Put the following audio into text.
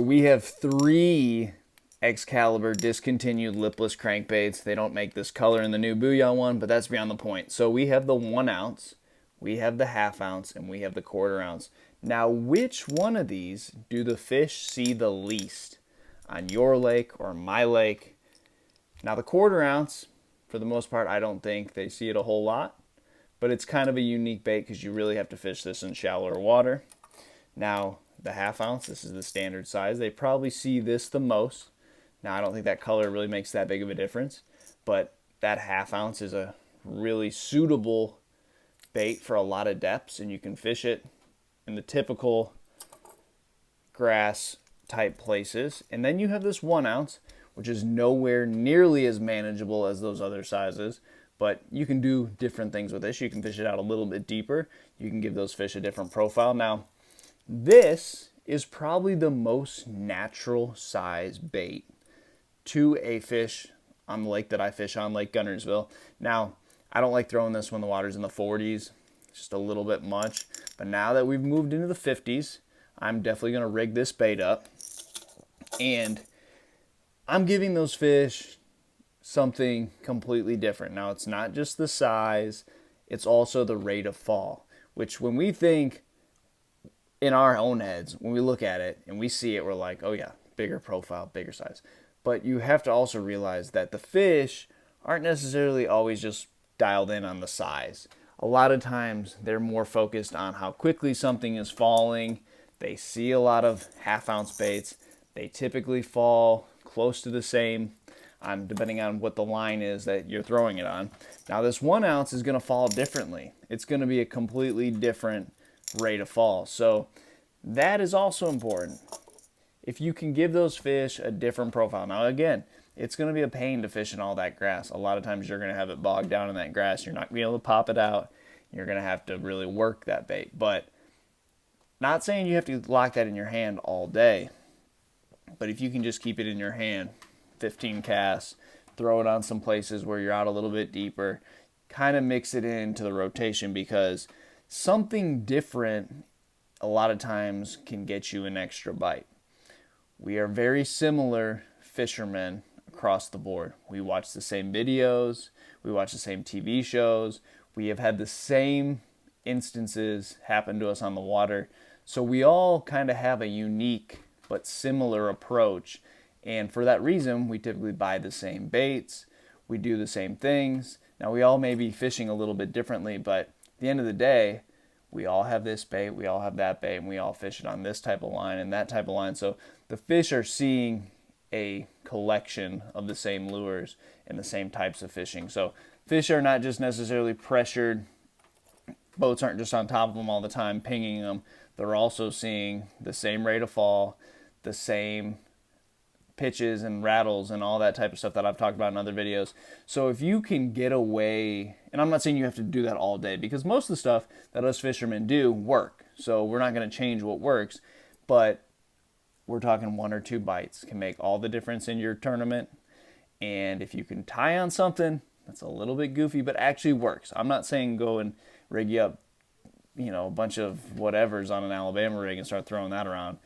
We have 3 Excalibur discontinued lipless crankbaits. They don't make this color in the new Booyah one, but that's beyond the point. So we have the 1 ounce, we have the ½ ounce, and we have the 1/4 ounce. Now, which one of these do the fish see the least on your lake or my lake? Now, the 1/4 ounce, for the most part, I don't think they see it a whole lot, but it's kind of a unique bait because you really have to fish this in shallower water. Now, the ½ ounce, this is the standard size. They probably see this the most. Now, I don't think that color really makes that big of a difference, but that ½ ounce is a really suitable bait for a lot of depths, and you can fish it in the typical grass type places. And then you have this 1 ounce, which is nowhere nearly as manageable as those other sizes, but you can do different things with this. You can fish it out a little bit deeper. You can give those fish a different profile. Now, this is probably the most natural size bait to a fish on the lake that I fish on, Lake Guntersville. Now, I don't like throwing this when the water's in the 40s. It's just a little bit much. But now that we've moved into the 50s, I'm definitely going to rig this bait up. And I'm giving those fish something completely different. Now, it's not just the size, it's also the rate of fall, which when we think in our own heads, when we look at it and we see it, we're like, oh yeah, bigger profile, bigger size. But you have to also realize that the fish aren't necessarily always just dialed in on the size. A lot of times they're more focused on how quickly something is falling. They see a lot of ½ ounce baits. They typically fall close to the same, depending on what the line is that you're throwing it on. Now, this 1 ounce is going to fall differently. It's going to be a completely different rate of fall. So that is also important. If you can give those fish a different profile. Now, again, it's going to be a pain to fish in all that grass. A lot of times you're going to have it bogged down in that grass. You're not going to be able to pop it out. You're going to have to really work that bait. But not saying you have to lock that in your hand all day. But if you can just keep it in your hand, 15 casts, throw it on some places where you're out a little bit deeper, kind of mix it into the rotation, because something different a lot of times can get you an extra bite. We are very similar fishermen across the board. We watch the same videos, we watch the same TV shows, we have had the same instances happen to us on the water. So we all kind of have a unique but similar approach. And for that reason, we typically buy the same baits, we do the same things. Now, we all may be fishing a little bit differently, but at the end of the day, we all have this bait, we all have that bait, and we all fish it on this type of line and that type of line. So the fish are seeing a collection of the same lures and the same types of fishing. So fish are not just necessarily pressured. Boats aren't just on top of them all the time, pinging them. They're also seeing the same rate of fall, the same pitches and rattles and all that type of stuff that I've talked about in other videos. So if you can get away, and I'm not saying you have to do that all day, because most of the stuff that us fishermen do work. So we're not going to change what works, but we're talking 1 or 2 bites can make all the difference in your tournament. And if you can tie on something that's a little bit goofy but actually works. I'm not saying go and rig you up, a bunch of whatevers on an Alabama rig and start throwing that around.